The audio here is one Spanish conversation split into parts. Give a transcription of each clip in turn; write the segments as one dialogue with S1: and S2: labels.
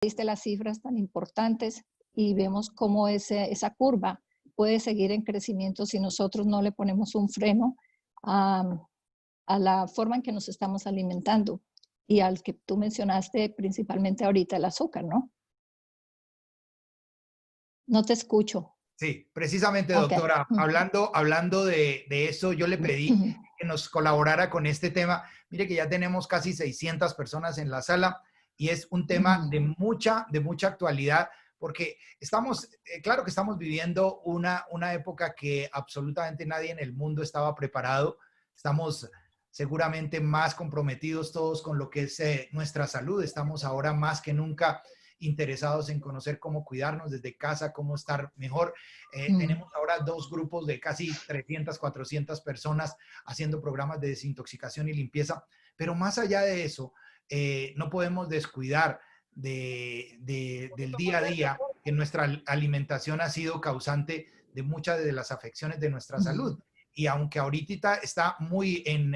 S1: diste las cifras tan importantes y vemos cómo esa curva puede seguir en crecimiento si nosotros no le ponemos un freno a la forma en que nos estamos alimentando y al que tú mencionaste principalmente ahorita, el azúcar, ¿no? No te escucho.
S2: Sí, precisamente,
S1: Ok.
S2: doctora, hablando de eso, yo le pedí que nos colaborara con este tema. Mire que ya tenemos casi 600 personas en la sala y es un tema de mucha actualidad porque estamos, claro que estamos viviendo una época que absolutamente nadie en el mundo estaba preparado. Estamos seguramente más comprometidos todos con lo que es nuestra salud. Estamos ahora más que nunca interesados en conocer cómo cuidarnos desde casa, cómo estar mejor. Tenemos ahora 2 grupos de casi 300, 400 personas haciendo programas de desintoxicación y limpieza, pero más allá de eso, no podemos descuidar del día a día que nuestra alimentación ha sido causante de muchas de las afecciones de nuestra salud. Y aunque ahorita está muy en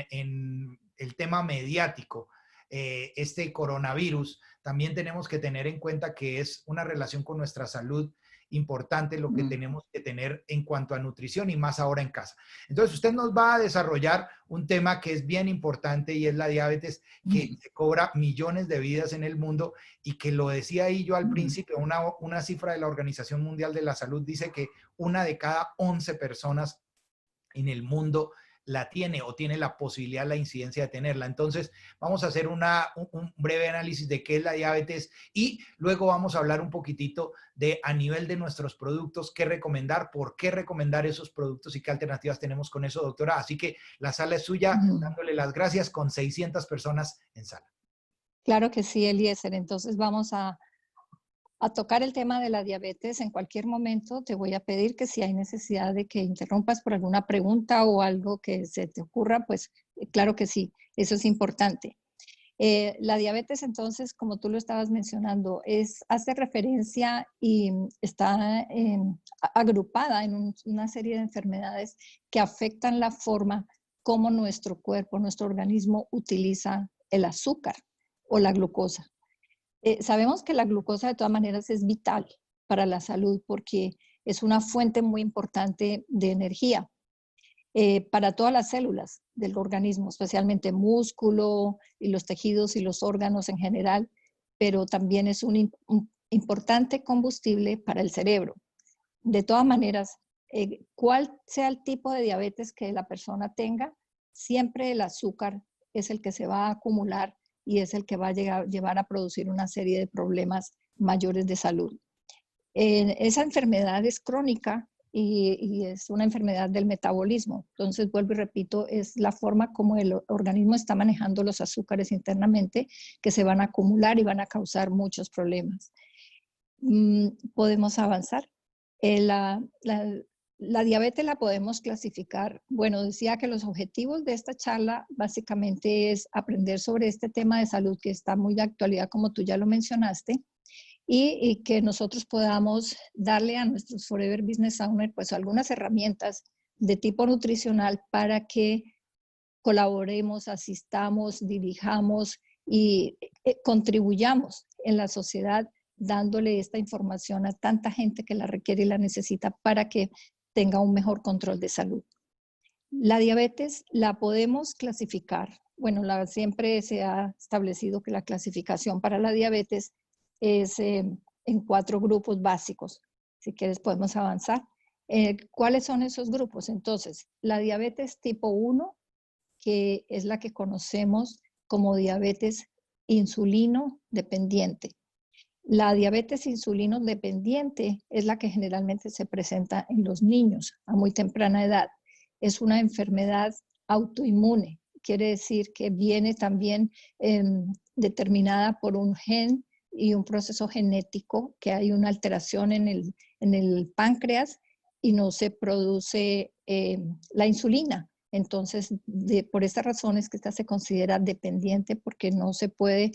S2: el tema mediático, este coronavirus, también tenemos que tener en cuenta que es una relación con nuestra salud importante lo que tenemos que tener en cuanto a nutrición y más ahora en casa. Entonces, usted nos va a desarrollar un tema que es bien importante y es la diabetes, que se cobra millones de vidas en el mundo y que lo decía ahí yo al principio, una cifra de la Organización Mundial de la Salud dice que 1 de cada 11 personas en el mundo la tiene o tiene la posibilidad, la incidencia de tenerla. Entonces, vamos a hacer un breve análisis de qué es la diabetes y luego vamos a hablar un poquitito de a nivel de nuestros productos, qué recomendar, por qué recomendar esos productos y qué alternativas tenemos con eso, doctora. Así que la sala es suya, dándole las gracias con 600 personas en sala.
S1: Claro que sí, Eliezer. Entonces vamos a tocar el tema de la diabetes. En cualquier momento te voy a pedir que si hay necesidad de que interrumpas por alguna pregunta o algo que se te ocurra, pues claro que sí, eso es importante. La diabetes, entonces, como tú lo estabas mencionando, hace referencia y está agrupada en una serie de enfermedades que afectan la forma como nuestro cuerpo, nuestro organismo utiliza el azúcar o la glucosa. Sabemos que la glucosa de todas maneras es vital para la salud porque es una fuente muy importante de energía para todas las células del organismo, especialmente músculo y los tejidos y los órganos en general, pero también es un importante combustible para el cerebro. De todas maneras, cuál sea el tipo de diabetes que la persona tenga, siempre el azúcar es el que se va a acumular y es el que va a llevar a producir una serie de problemas mayores de salud. Esa enfermedad es crónica y es una enfermedad del metabolismo. Entonces, vuelvo y repito, es la forma como el organismo está manejando los azúcares internamente que se van a acumular y van a causar muchos problemas. Podemos avanzar. La diabetes la podemos clasificar. Bueno, decía que los objetivos de esta charla básicamente es aprender sobre este tema de salud que está muy de actualidad, como tú ya lo mencionaste, y que nosotros podamos darle a nuestros Forever Business Owners pues algunas herramientas de tipo nutricional para que colaboremos, asistamos, dirijamos y contribuyamos en la sociedad dándole esta información a tanta gente que la requiere y la necesita para que tenga un mejor control de salud. La diabetes la podemos clasificar. Bueno, siempre se ha establecido que la clasificación para la diabetes es en 4 grupos básicos. Si quieres podemos avanzar. ¿Cuáles son esos grupos? Entonces, la diabetes tipo 1, que es la que conocemos como diabetes insulino dependiente. La diabetes insulino dependiente es la que generalmente se presenta en los niños a muy temprana edad. Es una enfermedad autoinmune, quiere decir que viene también determinada por un gen y un proceso genético, que hay una alteración en el páncreas y no se produce la insulina. Entonces, por estas razones que esta se considera dependiente porque no se puede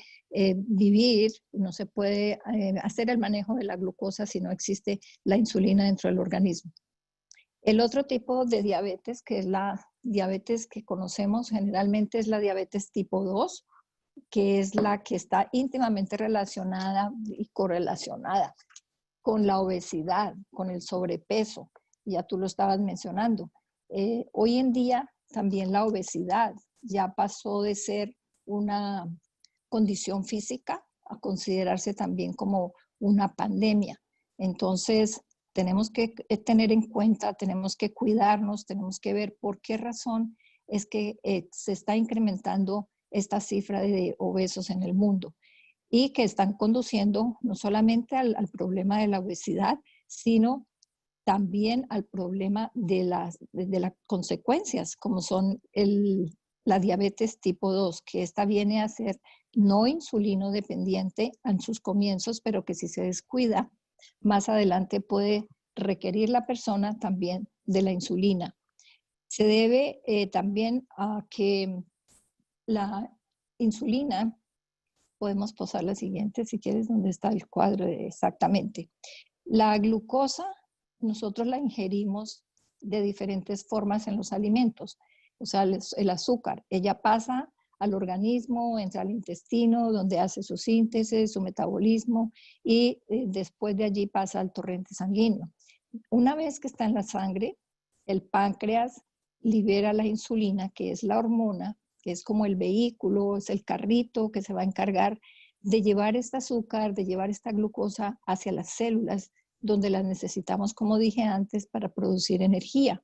S1: vivir, no se puede hacer el manejo de la glucosa si no existe la insulina dentro del organismo. El otro tipo de diabetes, que es la diabetes que conocemos generalmente, es la diabetes tipo 2 que es la que está íntimamente relacionada y correlacionada con la obesidad, con el sobrepeso. Ya tú lo estabas mencionando. Hoy en día también la obesidad ya pasó de ser una condición física a considerarse también como una pandemia. Entonces, tenemos que tener en cuenta, tenemos que cuidarnos, tenemos que ver por qué razón es que se está incrementando esta cifra de obesos en el mundo y que están conduciendo no solamente al problema de la obesidad, sino también al problema de las consecuencias, como son la diabetes tipo 2, que esta viene a ser no insulino dependiente en sus comienzos, pero que si se descuida, más adelante puede requerir la persona también de la insulina. Se debe también a que la insulina, podemos posar la siguiente si quieres, donde está el cuadro exactamente. La glucosa nosotros la ingerimos de diferentes formas en los alimentos. O sea, el azúcar, ella pasa al organismo, entra al intestino, donde hace su síntesis, su metabolismo, y después de allí pasa al torrente sanguíneo. Una vez que está en la sangre, el páncreas libera la insulina, que es la hormona, que es como el vehículo, es el carrito que se va a encargar de llevar este azúcar, de llevar esta glucosa hacia las células, donde las necesitamos, como dije antes, para producir energía,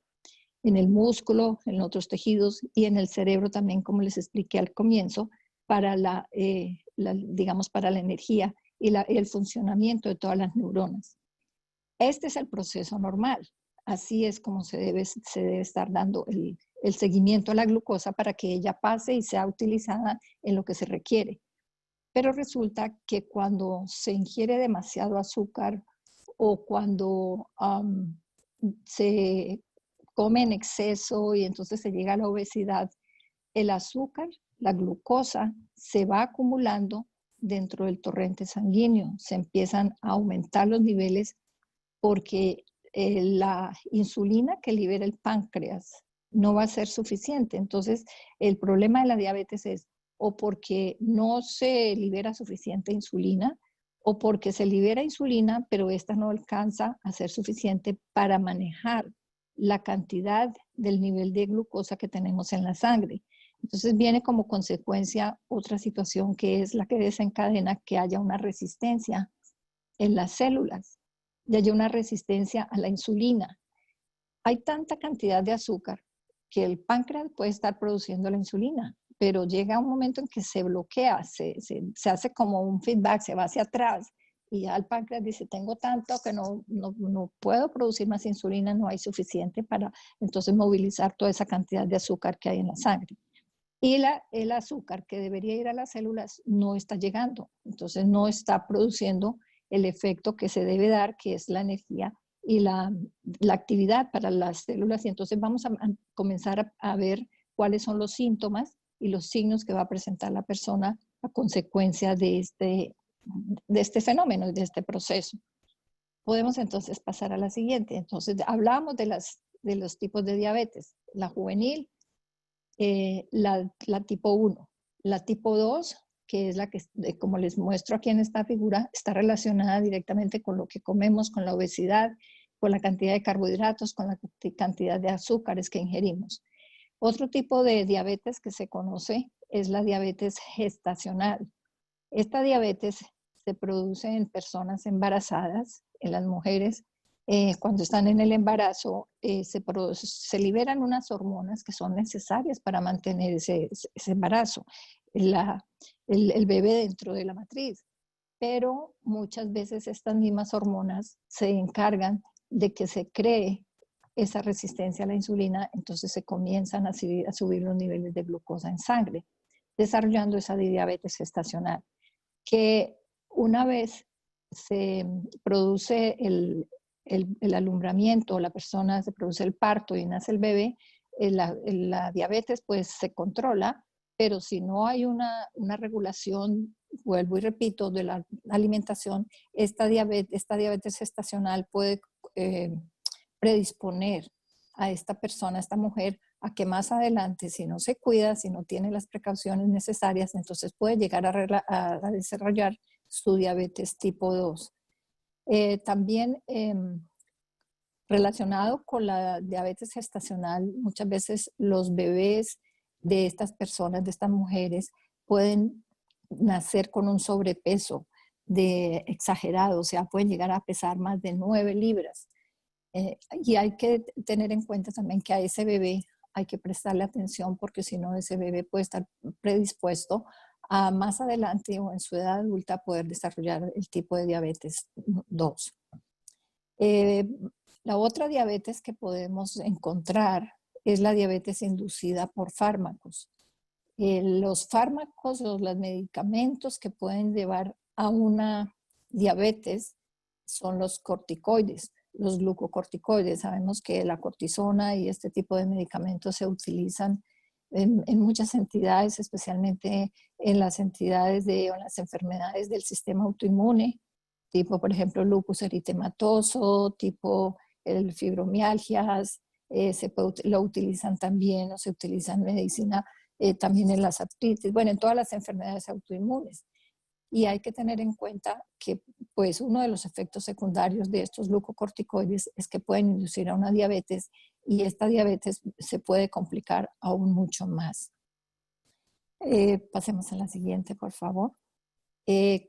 S1: en el músculo, en otros tejidos y en el cerebro también, como les expliqué al comienzo, para digamos, para la energía y el funcionamiento de todas las neuronas. Este es el proceso normal. Así es como se debe estar dando el seguimiento a la glucosa para que ella pase y sea utilizada en lo que se requiere. Pero resulta que cuando se ingiere demasiado azúcar o cuando se come en exceso y entonces se llega a la obesidad, el azúcar, la glucosa, se va acumulando dentro del torrente sanguíneo. Se empiezan a aumentar los niveles porque la insulina que libera el páncreas no va a ser suficiente. Entonces, el problema de la diabetes es o porque no se libera suficiente insulina o porque se libera insulina, pero esta no alcanza a ser suficiente para manejar la cantidad del nivel de glucosa que tenemos en la sangre. Entonces viene como consecuencia otra situación que es la que desencadena que haya una resistencia en las células y haya una resistencia a la insulina. Hay tanta cantidad de azúcar que el páncreas puede estar produciendo la insulina, pero llega un momento en que se bloquea, se hace como un feedback, se va hacia atrás y ya el páncreas dice, tengo tanto que no puedo producir más insulina, no hay suficiente para entonces movilizar toda esa cantidad de azúcar que hay en la sangre. Y el azúcar que debería ir a las células no está llegando, entonces no está produciendo el efecto que se debe dar, que es la energía y la actividad para las células. Y entonces vamos a comenzar a ver cuáles son los síntomas y los signos que va a presentar la persona a consecuencia de este fenómeno y de este proceso. Podemos entonces pasar a la siguiente. Entonces hablamos de los tipos de diabetes, la juvenil, la tipo 1, la tipo 2, que es la que, como les muestro aquí en esta figura, está relacionada directamente con lo que comemos, con la obesidad, con la cantidad de carbohidratos, con la cantidad de azúcares que ingerimos. Otro tipo de diabetes que se conoce es la diabetes gestacional. Esta diabetes se produce en personas embarazadas, en las mujeres. Cuando están en el embarazo, se liberan unas hormonas que son necesarias para mantener ese embarazo, el bebé dentro de la matriz. Pero muchas veces estas mismas hormonas se encargan de que se cree esa resistencia a la insulina, entonces se comienzan a subir los niveles de glucosa en sangre, desarrollando esa diabetes gestacional, que una vez se produce el alumbramiento, la persona se produce el parto y nace el bebé, la diabetes pues se controla, pero si no hay una regulación, vuelvo y repito, de la alimentación, esta diabetes gestacional puede predisponer a esta persona, a esta mujer, a que más adelante, si no se cuida, si no tiene las precauciones necesarias, entonces puede llegar a desarrollar su diabetes tipo 2. También relacionado con la diabetes gestacional, muchas veces los bebés de estas personas, de estas mujeres, pueden nacer con un sobrepeso exagerado, o sea, pueden llegar a pesar más de 9 libras. Y hay que tener en cuenta también que a ese bebé hay que prestarle atención porque si no, ese bebé puede estar predispuesto a más adelante o en su edad adulta poder desarrollar el tipo de diabetes 2. La otra diabetes que podemos encontrar es la diabetes inducida por fármacos. Los fármacos o los medicamentos que pueden llevar a una diabetes son los corticoides, los glucocorticoides. Sabemos que la cortisona y este tipo de medicamentos se utilizan en muchas entidades, especialmente en las entidades o las enfermedades del sistema autoinmune, tipo, por ejemplo, lupus eritematoso, tipo el fibromialgias, lo utilizan también o se utiliza en medicina también en las artritis, bueno, en todas las enfermedades autoinmunes. Y hay que tener en cuenta que pues, uno de los efectos secundarios de estos glucocorticoides es que pueden inducir a una diabetes y esta diabetes se puede complicar aún mucho más. Pasemos a la siguiente, por favor.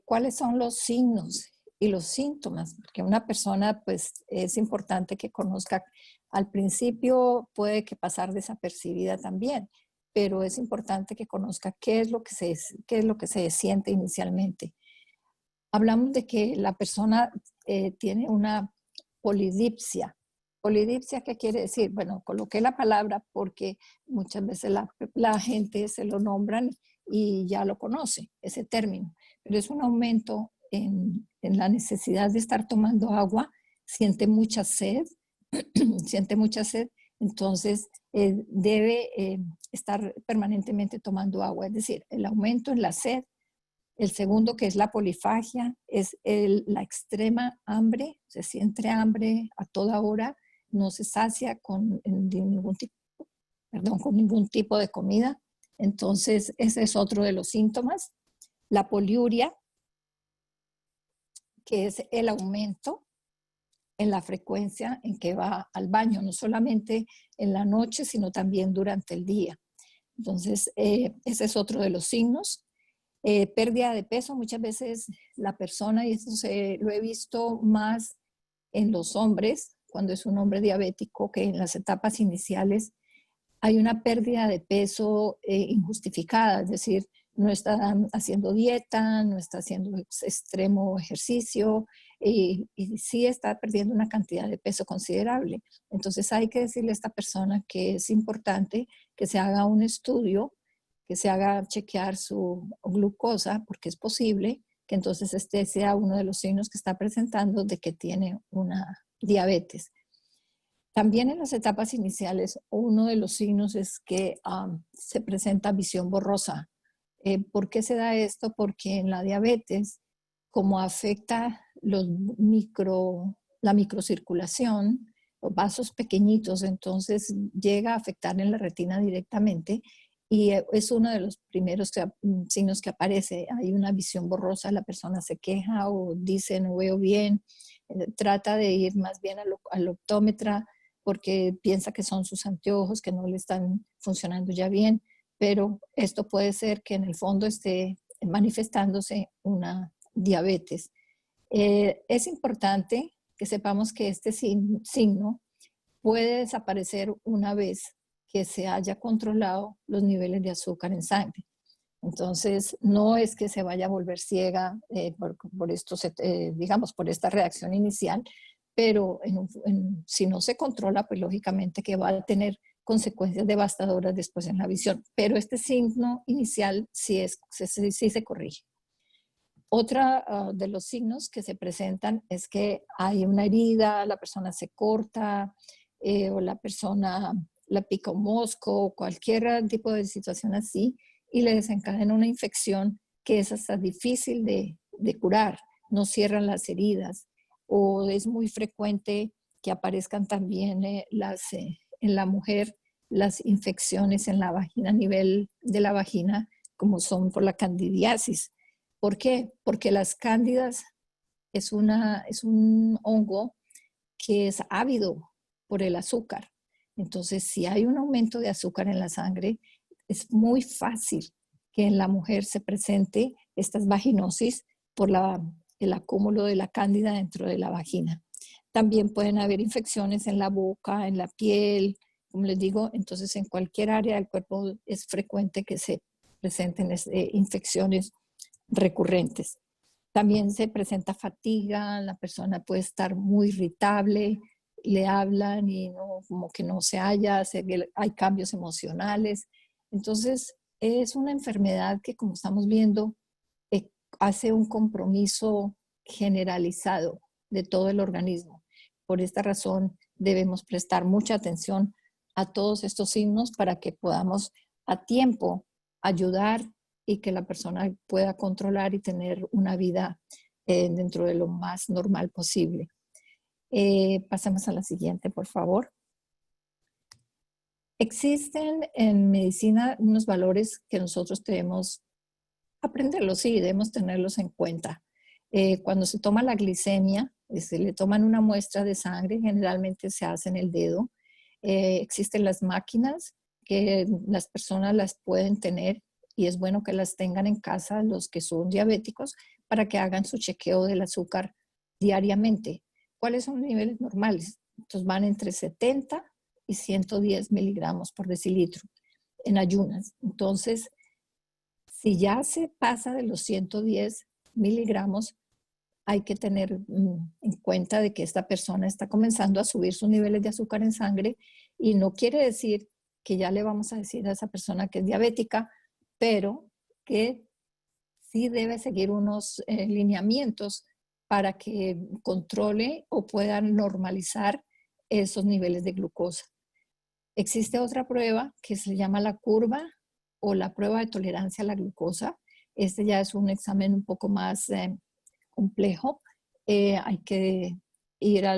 S1: ¿Cuáles son los signos y los síntomas? Porque una persona, pues, es importante que conozca. Al principio puede que pasar desapercibida también, pero es importante que conozca qué es lo que se siente inicialmente. Hablamos de que la persona tiene una polidipsia. ¿Polidipsia qué quiere decir? Bueno, coloqué la palabra porque muchas veces la gente se lo nombran y ya lo conoce, ese término, pero es un aumento en la necesidad de estar tomando agua, siente mucha sed, siente mucha sed, entonces debe estar permanentemente tomando agua, es decir, el aumento en la sed. El segundo, que es la polifagia, es la extrema hambre, se siente hambre a toda hora, no se sacia con ningún tipo de comida. Entonces, ese es otro de los síntomas. La poliuria, que es el aumento en la frecuencia en que va al baño, no solamente en la noche, sino también durante el día. Entonces, ese es otro de los signos. Pérdida de peso, muchas veces la persona, y eso lo he visto más en los hombres, cuando es un hombre diabético, que en las etapas iniciales hay una pérdida de peso injustificada, es decir, no está haciendo dieta, no está haciendo extremo ejercicio y sí está perdiendo una cantidad de peso considerable. Entonces hay que decirle a esta persona que es importante que se haga un estudio, que se haga chequear su glucosa, porque es posible que entonces este sea uno de los signos que está presentando de que tiene una diabetes. También en las etapas iniciales, uno de los signos es que se presenta visión borrosa. ¿Por qué se da esto? Porque en la diabetes, como afecta la microcirculación, los vasos pequeñitos, entonces llega a afectar en la retina directamente y es uno de los primeros signos que aparece. Hay una visión borrosa, la persona se queja o dice no veo bien, trata de ir más bien al optómetra porque piensa que son sus anteojos que no le están funcionando ya bien, pero esto puede ser que en el fondo esté manifestándose una diabetes. Es importante que sepamos que este signo puede desaparecer una vez que se haya controlado los niveles de azúcar en sangre. Entonces, no es que se vaya a volver ciega digamos, por esta reacción inicial, pero si no se controla, pues lógicamente que va a tener consecuencias devastadoras después en la visión. Pero este signo inicial sí se corrige. Otra de los signos que se presentan es que hay una herida, la persona se corta o la persona la pica un mosco, cualquier tipo de situación así, y le desencadena una infección que es hasta difícil de curar, no cierran las heridas, o es muy frecuente que aparezcan también en la mujer las infecciones en la vagina, a nivel de la vagina, como son por la candidiasis. ¿Por qué? Porque las cándidas es un hongo que es ávido por el azúcar. Entonces, si hay un aumento de azúcar en la sangre, es muy fácil que en la mujer se presente estas vaginosis por el acúmulo de la cándida dentro de la vagina. También pueden haber infecciones en la boca, en la piel, como les digo. Entonces, en cualquier área del cuerpo es frecuente que se presenten infecciones recurrentes. También se presenta fatiga, la persona puede estar muy irritable, le hablan y no, como que no se halla, hay cambios emocionales. Entonces, es una enfermedad que, como estamos viendo, hace un compromiso generalizado de todo el organismo. Por esta razón, debemos prestar mucha atención a todos estos signos para que podamos a tiempo ayudar y que la persona pueda controlar y tener una vida dentro de lo más normal posible. Pasemos a la siguiente, por favor. Existen en medicina unos valores que nosotros debemos aprenderlos, sí, debemos tenerlos en cuenta. Cuando se toma la glicemia, se le toman una muestra de sangre, generalmente se hace en el dedo. Existen las máquinas que las personas las pueden tener y es bueno que las tengan en casa los que son diabéticos para que hagan su chequeo del azúcar diariamente. ¿Cuáles son los niveles normales? Entonces van entre 70 y 110 miligramos por decilitro en ayunas. Entonces, si ya se pasa de los 110 miligramos, hay que tener en cuenta de que esta persona está comenzando a subir sus niveles de azúcar en sangre y no quiere decir que ya le vamos a decir a esa persona que es diabética, pero que sí debe seguir unos lineamientos para que controle o pueda normalizar esos niveles de glucosa. Existe otra prueba que se llama la curva o la prueba de tolerancia a la glucosa. Este ya es un examen un poco más complejo. Hay que ir a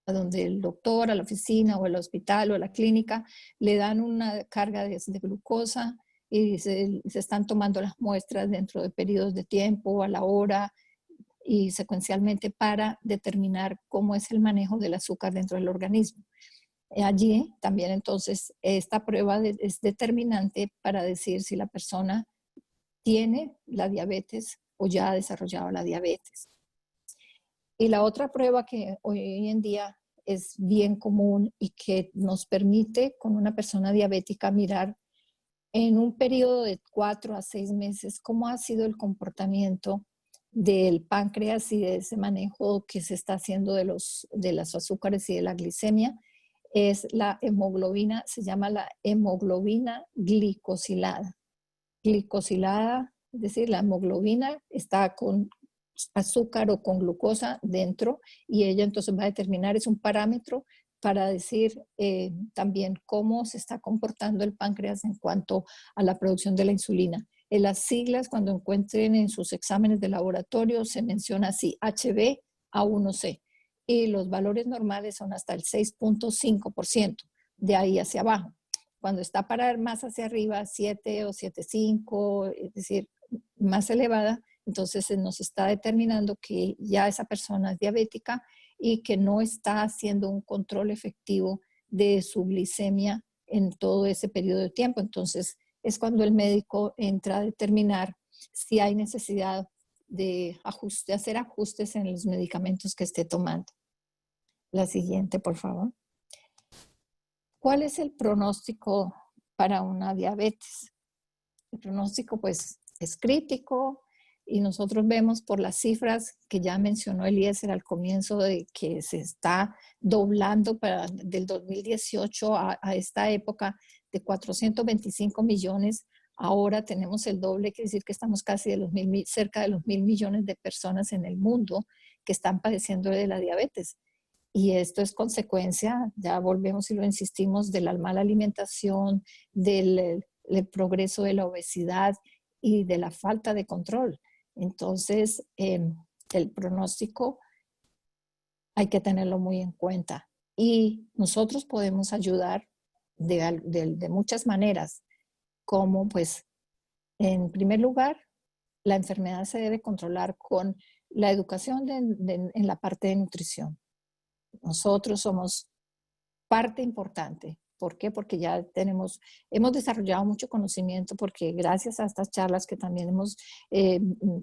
S1: donde el doctor, a la oficina o al hospital o a la clínica, le dan una carga de glucosa y se están tomando las muestras dentro de periodos de tiempo, a la hora y secuencialmente para determinar cómo es el manejo del azúcar dentro del organismo. Allí también entonces esta prueba es determinante para decir si la persona tiene la diabetes o ya ha desarrollado la diabetes. Y la otra prueba que hoy en día es bien común y que nos permite con una persona diabética mirar en un periodo de 4 a 6 meses cómo ha sido el comportamiento del páncreas y de ese manejo que se está haciendo de los azúcares y de la glicemia, es la hemoglobina, se llama la hemoglobina glicosilada. Glicosilada, es decir, la hemoglobina está con azúcar o con glucosa dentro y ella entonces va a determinar, es un parámetro para decir también cómo se está comportando el páncreas en cuanto a la producción de la insulina. En las siglas, cuando encuentren en sus exámenes de laboratorio, se menciona así, HbA1c. Y los valores normales son hasta el 6.5%, de ahí hacia abajo. Cuando está para más hacia arriba, 7 o 7.5, es decir, más elevada, entonces se nos está determinando que ya esa persona es diabética y que no está haciendo un control efectivo de su glicemia en todo ese periodo de tiempo. Entonces es cuando el médico entra a determinar si hay necesidad de hacer ajustes en los medicamentos que esté tomando. La siguiente, por favor. ¿Cuál es el pronóstico para una diabetes? El pronóstico pues es crítico y nosotros vemos por las cifras que ya mencionó Eliezer al comienzo de que se está doblando del 2018 a esta época de 425 millones. Ahora tenemos el doble, quiere decir que estamos casi cerca de los 1.000 millones de personas en el mundo que están padeciendo de la diabetes. Y esto es consecuencia, ya volvemos y lo insistimos, de la mala alimentación, del progreso de la obesidad y de la falta de control. Entonces, el pronóstico hay que tenerlo muy en cuenta. Y nosotros podemos ayudar de muchas maneras, como pues, en primer lugar, la enfermedad se debe controlar con la educación en la parte de nutrición. Nosotros somos parte importante. ¿Por qué? Porque ya hemos desarrollado mucho conocimiento, porque gracias a estas charlas que también hemos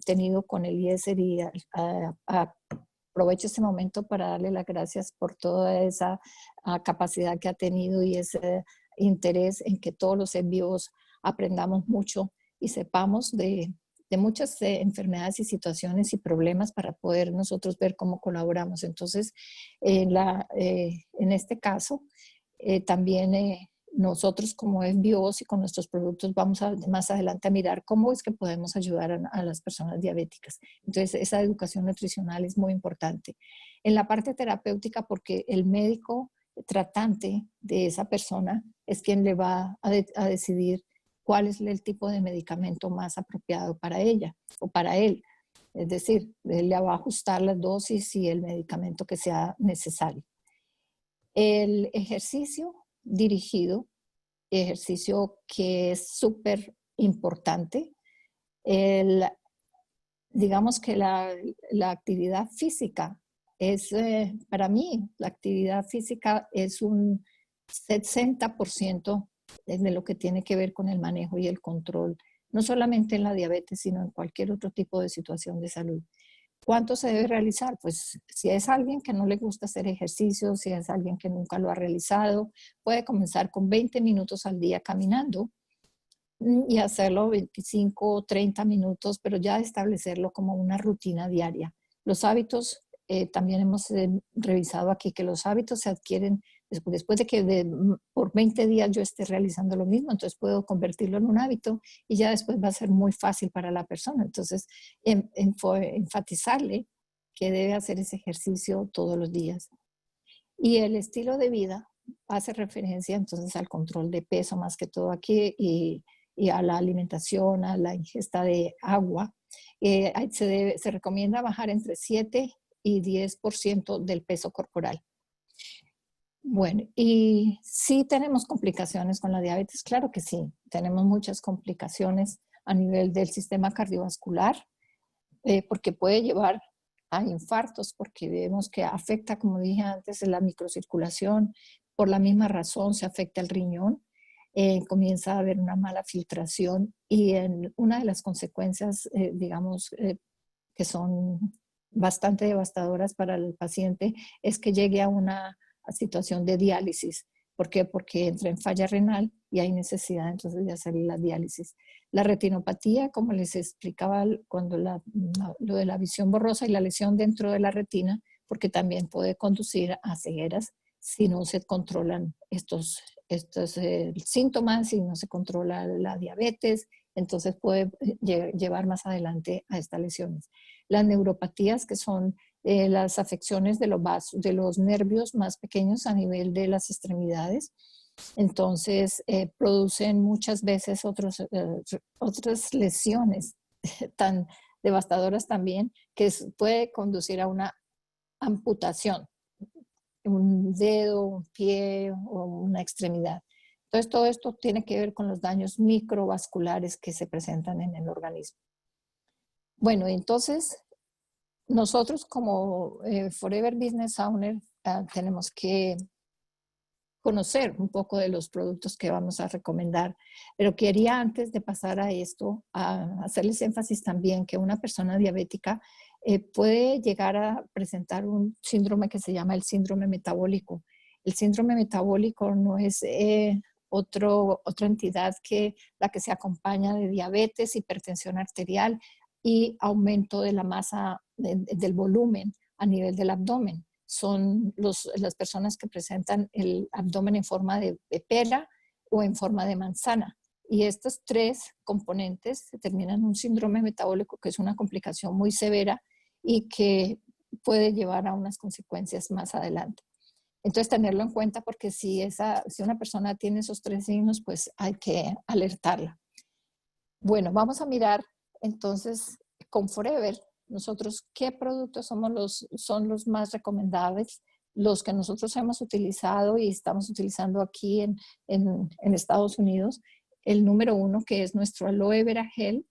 S1: tenido con el IESER, y aprovecho este momento para darle las gracias por toda esa capacidad que ha tenido y ese interés en que todos los envíos aprendamos mucho y sepamos de muchas enfermedades y situaciones y problemas para poder nosotros ver cómo colaboramos. Entonces, en este caso, también nosotros como envíos y con nuestros productos vamos más adelante a mirar cómo es que podemos ayudar a las personas diabéticas. Entonces, esa educación nutricional es muy importante. En la parte terapéutica, porque el médico tratante de esa persona es quien le va a decidir cuál es el tipo de medicamento más apropiado para ella o para él. Es decir, él le va a ajustar las dosis y el medicamento que sea necesario. El ejercicio dirigido, ejercicio que es súper importante. Digamos que la actividad física es, para mí, la actividad física es un 60% de lo que tiene que ver con el manejo y el control, no solamente en la diabetes, sino en cualquier otro tipo de situación de salud. ¿Cuánto se debe realizar? Pues si es alguien que no le gusta hacer ejercicio, si es alguien que nunca lo ha realizado, puede comenzar con 20 minutos al día caminando y hacerlo 25 o 30 minutos, pero ya establecerlo como una rutina diaria. Los hábitos, también hemos revisado aquí que los hábitos se adquieren después de que por 20 días yo esté realizando lo mismo, entonces puedo convertirlo en un hábito y ya después va a ser muy fácil para la persona. Entonces, enfatizarle que debe hacer ese ejercicio todos los días. Y el estilo de vida hace referencia entonces al control de peso más que todo aquí y a la alimentación, a la ingesta de agua. Se recomienda bajar entre 7 y 10% del peso corporal. Bueno, y sí tenemos complicaciones con la diabetes, claro que sí, tenemos muchas complicaciones a nivel del sistema cardiovascular, porque puede llevar a infartos, porque vemos que afecta, como dije antes, la microcirculación, por la misma razón se afecta el riñón, comienza a haber una mala filtración y una de las consecuencias, digamos, que son bastante devastadoras para el paciente, es que llegue a una situación de diálisis. ¿Por qué? Porque entra en falla renal y hay necesidad entonces de hacer la diálisis. La retinopatía, como les explicaba cuando lo de la visión borrosa y la lesión dentro de la retina, porque también puede conducir a cegueras si no se controlan estos síntomas, si no se controla la diabetes, entonces puede llevar más adelante a estas lesiones. Las neuropatías, que son las afecciones de los nervios más pequeños a nivel de las extremidades, entonces producen muchas veces otras lesiones tan devastadoras también, que puede conducir a una amputación, un dedo, un pie o una extremidad. Entonces todo esto tiene que ver con los daños microvasculares que se presentan en el organismo. Bueno, entonces nosotros como Forever Business Owner tenemos que conocer un poco de los productos que vamos a recomendar, pero quería antes de pasar a esto, a hacerles énfasis también que una persona diabética puede llegar a presentar un síndrome que se llama el síndrome metabólico. El síndrome metabólico no es otra entidad que la que se acompaña de diabetes, hipertensión arterial y aumento de la masa del volumen a nivel del abdomen. Son las personas que presentan el abdomen en forma de pera o en forma de manzana. Y estos tres componentes determinan un síndrome metabólico que es una complicación muy severa y que puede llevar a unas consecuencias más adelante. Entonces, tenerlo en cuenta porque si una persona tiene esos tres signos, pues hay que alertarla. Bueno, vamos a mirar entonces con Forever nosotros qué productos son los más recomendables los que nosotros hemos utilizado y estamos utilizando aquí en Estados Unidos, el número 1, que es nuestro aloe vera gel.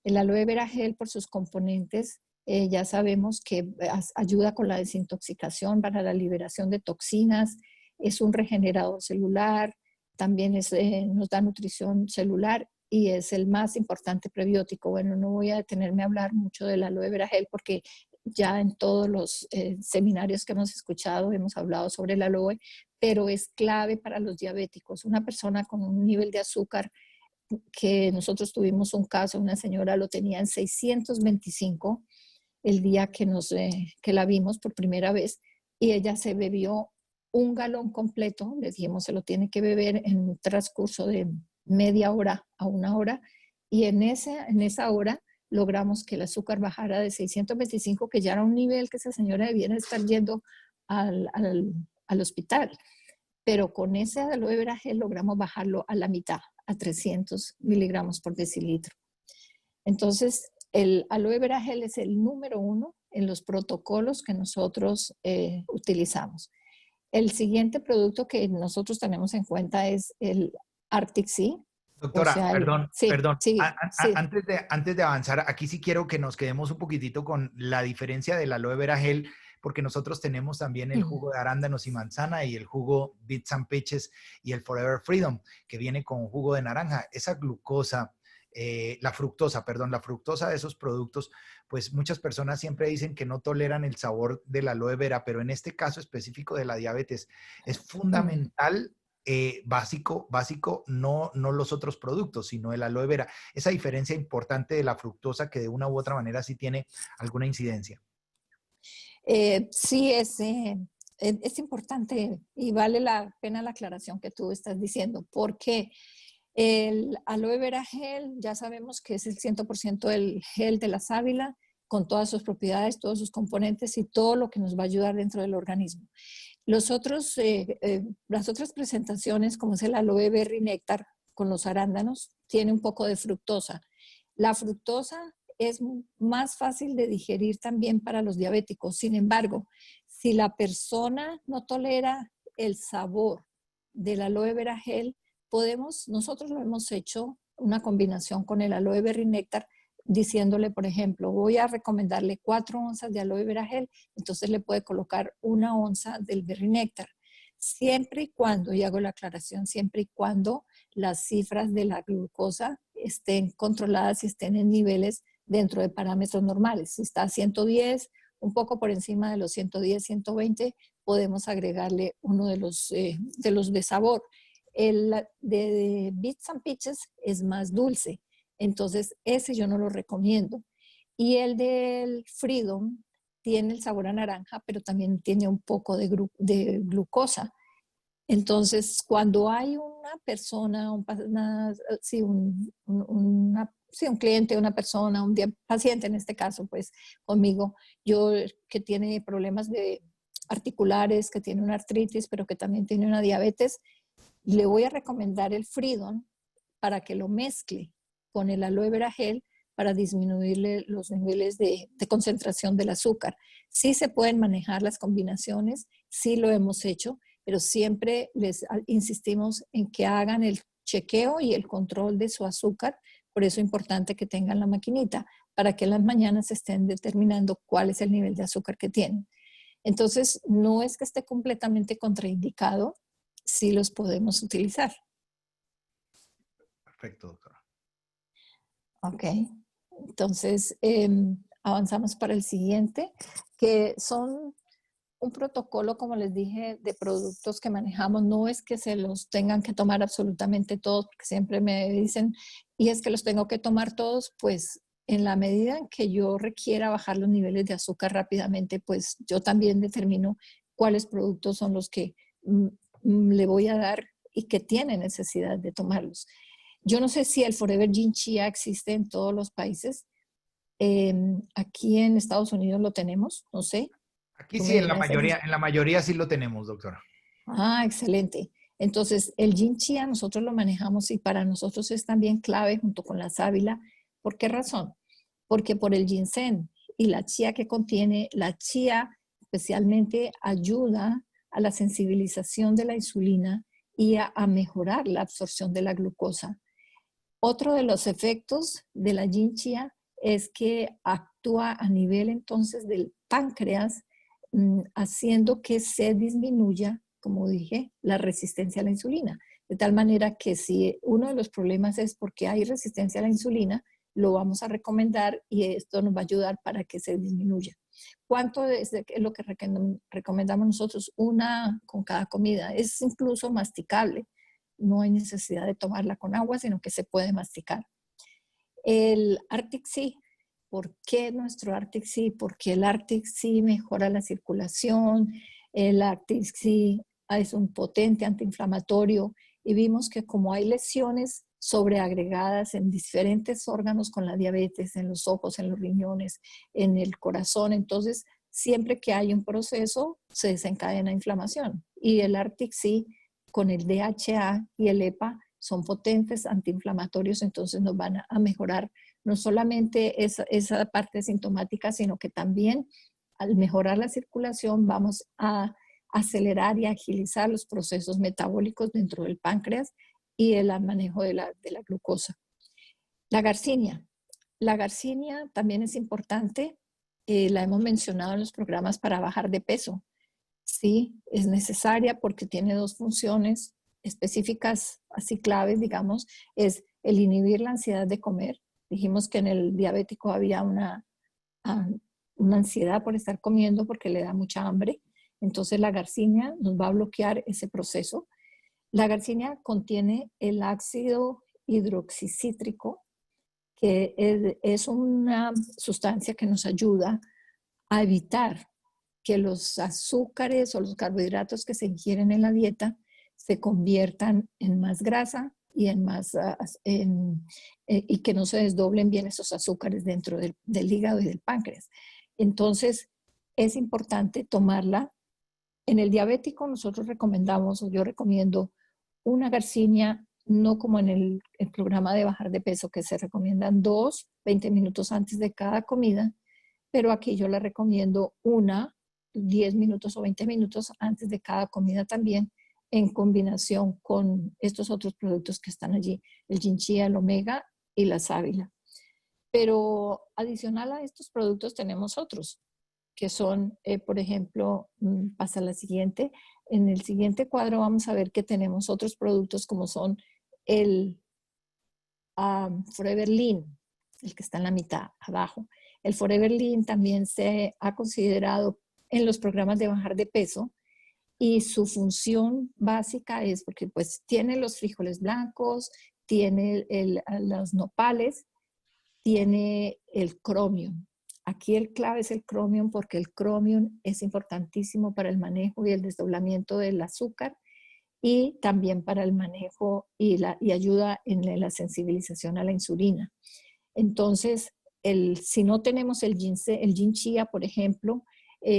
S1: El aloe vera gel, por sus componentes, ya sabemos que ayuda con la desintoxicación, para la liberación de toxinas, es un regenerador celular, también nos da nutrición celular y es el más importante prebiótico. Bueno, no voy a detenerme a hablar mucho del aloe vera gel porque ya en todos los seminarios que hemos escuchado hemos hablado sobre el aloe, pero es clave para los diabéticos. Una persona con un nivel de azúcar, que nosotros tuvimos un caso, una señora lo tenía en 625 el día que la vimos por primera vez, y ella se bebió un galón completo. Le dijimos, se lo tiene que beber en un transcurso de media hora a una hora, y en esa hora logramos que el azúcar bajara de 625, que ya era un nivel que esa señora debiera estar yendo al hospital. Pero con ese aloe vera gel logramos bajarlo a la mitad, a 300 miligramos por decilitro. Entonces, el aloe vera gel es el número 1 en los protocolos que nosotros utilizamos. El siguiente producto que nosotros tenemos en cuenta es el Arctic Sea.
S2: Doctora, perdón,
S1: sí,
S2: perdón.
S1: sí, sí.
S2: Antes de avanzar, aquí sí quiero que nos quedemos un poquitito con la diferencia del aloe vera gel, porque nosotros tenemos también el jugo de arándanos y manzana y el jugo Bits and Peaches y el Forever Freedom, que viene con jugo de naranja. Esa glucosa, la fructosa de esos productos, pues muchas personas siempre dicen que no toleran el sabor del aloe vera, pero en este caso específico de la diabetes es fundamental. Básico, no los otros productos, sino el aloe vera. Esa diferencia importante de la fructosa que de una u otra manera sí tiene alguna incidencia.
S1: Sí, es importante y vale la pena la aclaración que tú estás diciendo, porque el aloe vera gel ya sabemos que es el 100% del gel de la sábila, con todas sus propiedades, todos sus componentes y todo lo que nos va a ayudar dentro del organismo. Las otras presentaciones, como es el aloe berry néctar con los arándanos, tiene un poco de fructosa. La fructosa es más fácil de digerir también para los diabéticos. Sin embargo, si la persona no tolera el sabor del aloe vera gel, nosotros lo hemos hecho una combinación con el aloe berry néctar, diciéndole, por ejemplo, voy a recomendarle 4 onzas de aloe vera gel, entonces le puede colocar 1 onza del berry néctar. Siempre y cuando, y hago la aclaración, siempre y cuando las cifras de la glucosa estén controladas y estén en niveles dentro de parámetros normales. Si está a 110, un poco por encima de los 110, 120, podemos agregarle uno de los de sabor. El de Bits and Peaches es más dulce, entonces ese yo no lo recomiendo. Y el del Freedom tiene el sabor a naranja, pero también tiene un poco de glucosa. Entonces, cuando hay una persona, un cliente, una persona, paciente en este caso, pues conmigo, que tiene problemas articulares, que tiene una artritis, pero que también tiene una diabetes, le voy a recomendar el Freedom para que lo mezcle con el aloe vera gel para disminuirle los niveles de concentración del azúcar. Sí se pueden manejar las combinaciones, sí lo hemos hecho, pero siempre les insistimos en que hagan el chequeo y el control de su azúcar. Por eso es importante que tengan la maquinita, para que en las mañanas estén determinando cuál es el nivel de azúcar que tienen. Entonces, no es que esté completamente contraindicado, sí los podemos utilizar.
S2: Perfecto, doctora.
S1: Ok, entonces avanzamos para el siguiente, que son un protocolo, como les dije, de productos que manejamos. No es que se los tengan que tomar absolutamente todos, porque siempre me dicen, y es que los tengo que tomar todos, pues en la medida en que yo requiera bajar los niveles de azúcar rápidamente, pues yo también determino cuáles productos son los que le voy a dar y que tiene necesidad de tomarlos. Yo no sé si el Forever Gin Chia existe en todos los países. Aquí en Estados Unidos lo tenemos, no sé.
S2: Aquí sí, en la mayoría sí lo tenemos, doctora.
S1: Ah, excelente. Entonces, el Gin Chia nosotros lo manejamos y para nosotros es también clave junto con la sábila. ¿Por qué razón? Porque por el ginseng y la chía que contiene, la chía especialmente ayuda a la sensibilización de la insulina y a mejorar la absorción de la glucosa. Otro de los efectos de la yin chia es que actúa a nivel entonces del páncreas, haciendo que se disminuya, como dije, la resistencia a la insulina. De tal manera que si uno de los problemas es porque hay resistencia a la insulina, lo vamos a recomendar y esto nos va a ayudar para que se disminuya. ¿Cuánto es lo que recomendamos nosotros? Una con cada comida. Es incluso masticable. No hay necesidad de tomarla con agua, sino que se puede masticar. El Arctic Sea. ¿Por qué nuestro Arctic Sea? Porque el Arctic Sea mejora la circulación, el Arctic Sea es un potente antiinflamatorio y vimos que como hay lesiones sobreagregadas en diferentes órganos con la diabetes, en los ojos, en los riñones, en el corazón, entonces siempre que hay un proceso se desencadena inflamación. Y el Arctic Sea con el DHA y el EPA son potentes antiinflamatorios, entonces nos van a mejorar no solamente esa parte sintomática, sino que también al mejorar la circulación vamos a acelerar y agilizar los procesos metabólicos dentro del páncreas y el manejo de la glucosa. La garcinia. La garcinia también es importante, la hemos mencionado en los programas para bajar de peso. Sí, es necesaria porque tiene dos funciones específicas, así claves, digamos, es el inhibir la ansiedad de comer. Dijimos que en el diabético había una ansiedad por estar comiendo porque le da mucha hambre. Entonces la garcinia nos va a bloquear ese proceso. La garcinia contiene el ácido hidroxicítrico, que es una sustancia que nos ayuda a evitar que los azúcares o los carbohidratos que se ingieren en la dieta se conviertan en más grasa y y que no se desdoblen bien esos azúcares dentro del hígado y del páncreas. Entonces, es importante tomarla. En el diabético nosotros recomendamos, o yo recomiendo, una garcinia, no como en el programa de bajar de peso, que se recomiendan 20 minutos antes de cada comida, pero aquí yo la recomiendo 10 minutos o 20 minutos antes de cada comida también, en combinación con estos otros productos que están allí, el yin chia, el omega y la sábila. Pero adicional a estos productos tenemos otros, que son, por ejemplo, pasa a la siguiente. En el siguiente cuadro vamos a ver que tenemos otros productos como son el Forever Lean, el que está en la mitad abajo. El Forever Lean también se ha considerado en los programas de bajar de peso y su función básica es porque pues tiene los frijoles blancos, tiene los nopales, tiene el cromium. Aquí el clave es el cromium porque el cromium es importantísimo para el manejo y el desdoblamiento del azúcar y también para el manejo y ayuda en la sensibilización a la insulina. Entonces, si no tenemos el yin chia, por ejemplo,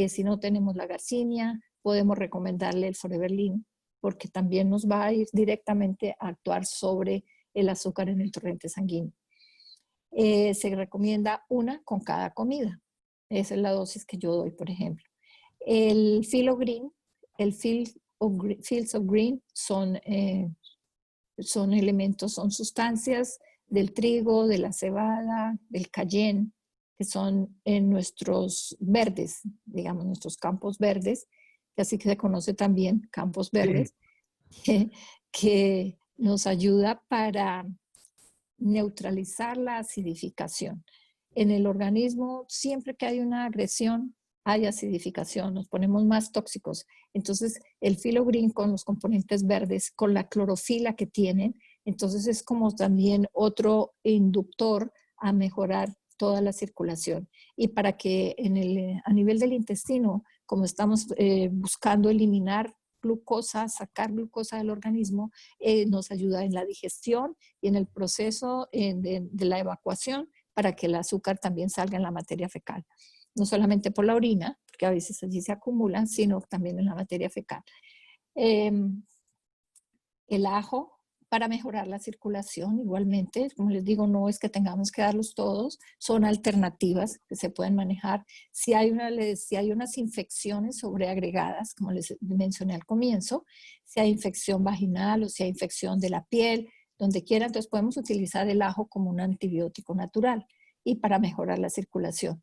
S1: si no tenemos la garcinia, podemos recomendarle el Forever Lean, porque también nos va a ir directamente a actuar sobre el azúcar en el torrente sanguíneo. Se recomienda una con cada comida. Esa es la dosis que yo doy, por ejemplo. El Philo Green, el Fields of Green son elementos, son sustancias del trigo, de la cebada, del cayenne, que son en nuestros verdes, digamos, nuestros campos verdes, que así que se conoce también campos verdes, sí. que nos ayuda para neutralizar la acidificación. En el organismo, siempre que hay una agresión, hay acidificación, nos ponemos más tóxicos. Entonces, el Philo Green con los componentes verdes, con la clorofila que tienen, entonces es como también otro inductor a mejorar toda la circulación. Y para que a nivel del intestino, como estamos buscando eliminar glucosa, sacar glucosa del organismo, nos ayuda en la digestión y en el proceso de la evacuación para que el azúcar también salga en la materia fecal. No solamente por la orina, porque a veces allí se acumulan, sino también en la materia fecal. El ajo para mejorar la circulación. Igualmente, como les digo, no es que tengamos que darlos todos, son alternativas que se pueden manejar. Si hay unas infecciones sobreagregadas, como les mencioné al comienzo, si hay infección vaginal o si hay infección de la piel, donde quiera, entonces podemos utilizar el ajo como un antibiótico natural y para mejorar la circulación.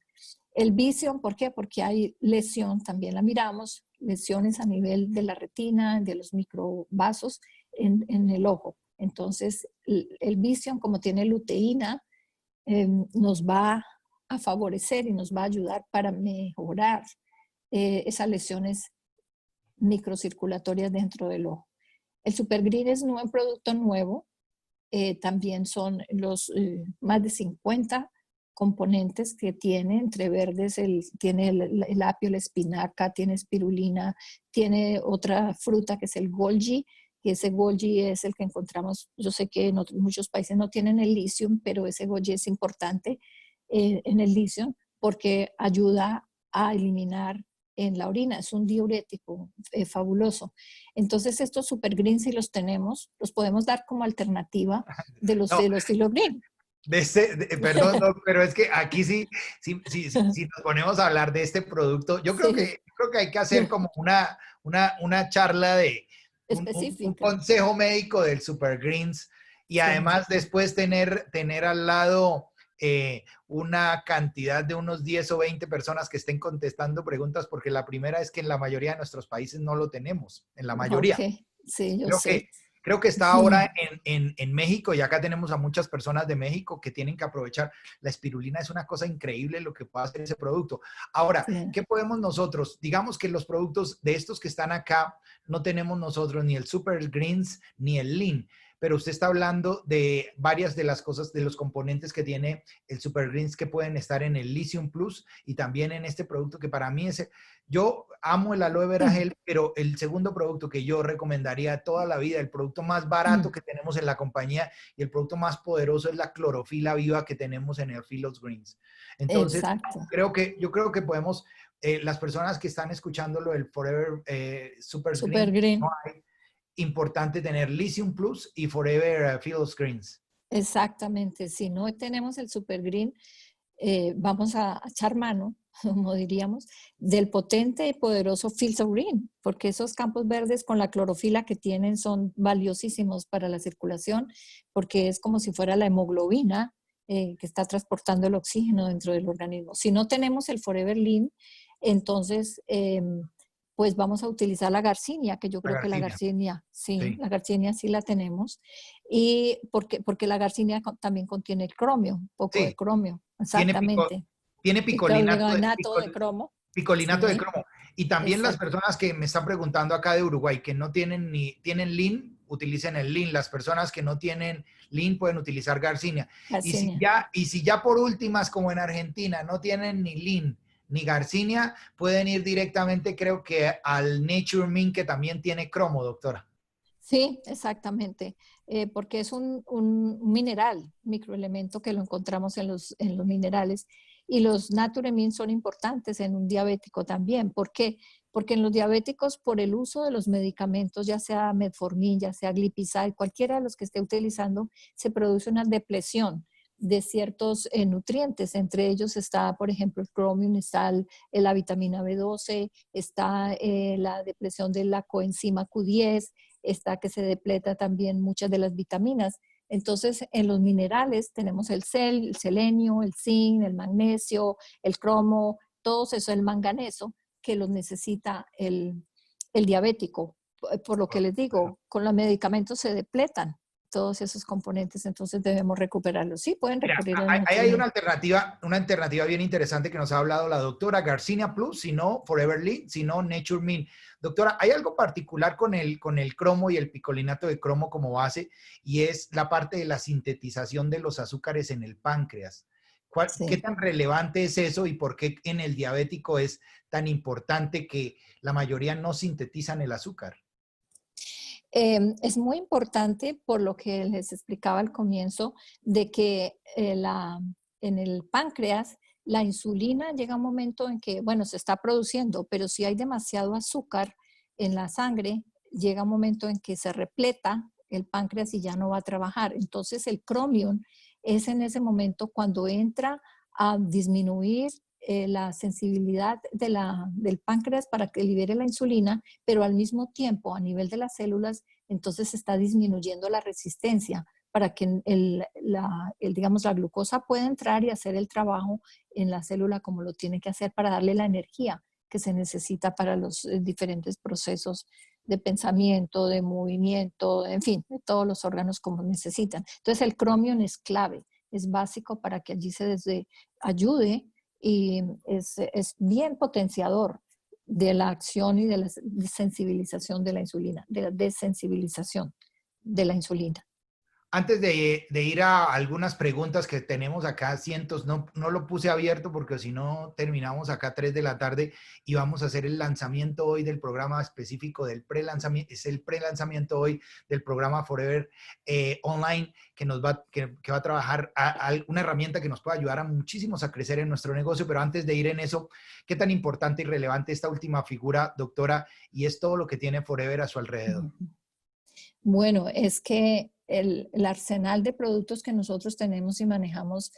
S1: El vision, ¿por qué? Porque hay lesión, también la miramos, lesiones a nivel de la retina, de los microvasos en el ojo. Entonces, el vision, como tiene luteína, nos va a favorecer y nos va a ayudar para mejorar esas lesiones microcirculatorias dentro del ojo. El Supergreen es un producto nuevo. También son los más de 50 componentes que tiene, entre verdes, tiene el apio, la espinaca, tiene espirulina, tiene otra fruta que es el golgi, que ese golgi es el que encontramos, yo sé que en muchos países no tienen el litio, pero ese golgi es importante en el litio porque ayuda a eliminar en la orina, es un diurético fabuloso. Entonces estos Super Green, si los tenemos, los podemos dar como alternativa de los
S2: No,
S1: Filo Green.
S2: Perdón, Doc, pero es que aquí si nos ponemos a hablar de este producto, yo creo
S1: Sí,
S2: creo que hay que hacer como una charla de un
S1: específica.
S2: consejo médico del Super Greens y
S1: Sí.
S2: además después tener al lado una cantidad de unos 10 o 20 personas que estén contestando preguntas, porque la primera es que en la mayoría de nuestros países no lo tenemos, en la
S1: Ok,
S2: mayoría.
S1: sí, yo
S2: Creo
S1: sé.
S2: que, creo que está ahora en México y acá tenemos a muchas personas de México que tienen que aprovechar. La espirulina es una cosa increíble lo que puede hacer ese producto. Ahora,
S1: Sí.
S2: ¿qué podemos nosotros? Digamos que los productos de estos que están acá no tenemos nosotros ni el Super Greens ni el Lean, pero usted está hablando de varias de las cosas, de los componentes que tiene el Super Greens que pueden estar en el Lithium Plus y también en este producto que para mí es, yo amo el aloe vera gel, pero el segundo producto que yo recomendaría toda la vida, el producto más barato que tenemos en la compañía y el producto más poderoso es la clorofila viva que tenemos en el Philos Greens. Entonces,
S1: Exacto.
S2: yo creo que podemos, las personas que están escuchándolo, el Forever Super
S1: Super
S2: Green, no
S1: Green.
S2: hay, importante tener Lithium Plus y Forever Philos Greens.
S1: Exactamente. Si no tenemos el Super Green, vamos a echar mano, como diríamos, del potente y poderoso Filso Green, porque esos campos verdes con la clorofila que tienen son valiosísimos para la circulación, porque es como si fuera la hemoglobina que está transportando el oxígeno dentro del organismo. Si no tenemos el Forever Lean, entonces pues vamos a utilizar la garcinia, que yo
S2: La
S1: creo que la
S2: garcinia,
S1: garcinia, sí,
S2: sí.
S1: la garcinia sí la tenemos. Y porque la garcinia también contiene cromio, un poco de
S2: Sí,
S1: cromio,
S2: tiene,
S1: exactamente.
S2: tiene picolinato de
S1: Sí,
S2: cromo. Y también las
S1: exacto.
S2: personas que me están preguntando acá de Uruguay que no tienen tienen Lean, utilicen el Lean. Las personas que no tienen Lean pueden utilizar Garcinia.
S1: Garcinia.
S2: Y si ya por últimas, como en Argentina, no tienen ni Lean ni Garcinia, pueden ir directamente, creo que al Nature Mint, que también tiene cromo, doctora.
S1: Sí, exactamente, porque es un mineral, microelemento que lo encontramos en los minerales y los Naturemin son importantes en un diabético también. ¿Por qué? Porque en los diabéticos, por el uso de los medicamentos, ya sea metformin, ya sea glipizide, cualquiera de los que esté utilizando, se produce una depresión de ciertos nutrientes. Entre ellos está, por ejemplo, el cromium, está la vitamina B12, está la depresión de la coenzima Q10, está que se depleta también muchas de las vitaminas. Entonces, en los minerales tenemos el selenio, el zinc, el magnesio, el cromo, todo eso, el manganeso, que los necesita el diabético. Por lo que les digo, con los medicamentos se depletan todos esos componentes, entonces debemos recuperarlos. Sí, pueden
S2: Mira,
S1: recurrir al
S2: ahí hay
S1: Nutrimen.
S2: una alternativa bien interesante que nos ha hablado la doctora Garcinia Plus, si no Forever Lean, si no Nature Mint. Doctora, hay algo particular con el cromo y el picolinato de cromo como base, y es la parte de la sintetización de los azúcares en el páncreas. ¿Qué
S1: Sí.
S2: tan relevante es eso y por qué en el diabético es tan importante que la mayoría no sintetizan el azúcar?
S1: Es muy importante, por lo que les explicaba al comienzo, de que en el páncreas la insulina llega a un momento en que, bueno, se está produciendo, pero si hay demasiado azúcar en la sangre, llega un momento en que se repleta el páncreas y ya no va a trabajar. Entonces el Chromium es en ese momento cuando entra a disminuir la sensibilidad del páncreas para que libere la insulina, pero al mismo tiempo a nivel de las células, entonces está disminuyendo la resistencia para que digamos, la glucosa pueda entrar y hacer el trabajo en la célula como lo tiene que hacer para darle la energía que se necesita para los diferentes procesos de pensamiento, de movimiento, en fin, de todos los órganos como necesitan. Entonces el Chromium es clave, es básico para que allí ayude y es bien potenciador de la acción y de la sensibilización de la insulina, de la desensibilización de la insulina.
S2: Antes de ir a algunas preguntas que tenemos acá, cientos, no lo puse abierto porque si no terminamos acá 3 de la tarde y vamos a hacer el lanzamiento hoy del programa específico del pre-lanzamiento, es el pre-lanzamiento hoy del programa Forever Online que va a trabajar una herramienta que nos puede ayudar a muchísimos a crecer en nuestro negocio, pero antes de ir en eso, ¿qué tan importante y relevante esta última figura, doctora? Y es todo lo que tiene Forever a su alrededor.
S1: Bueno, es que el arsenal de productos que nosotros tenemos y manejamos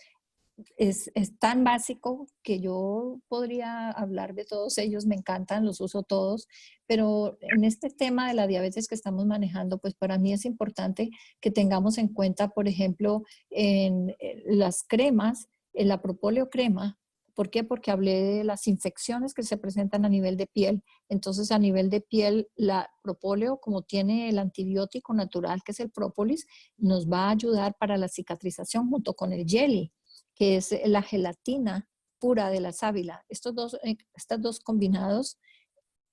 S1: es tan básico que yo podría hablar de todos ellos, me encantan, los uso todos, pero en este tema de la diabetes que estamos manejando, pues para mí es importante que tengamos en cuenta, por ejemplo, en las cremas, en la propóleo crema. ¿Por qué? Porque hablé de las infecciones que se presentan a nivel de piel. Entonces, a nivel de piel, la propóleo, como tiene el antibiótico natural, que es el própolis, nos va a ayudar para la cicatrización junto con el jelly, que es la gelatina pura de la sábila. Estos dos combinados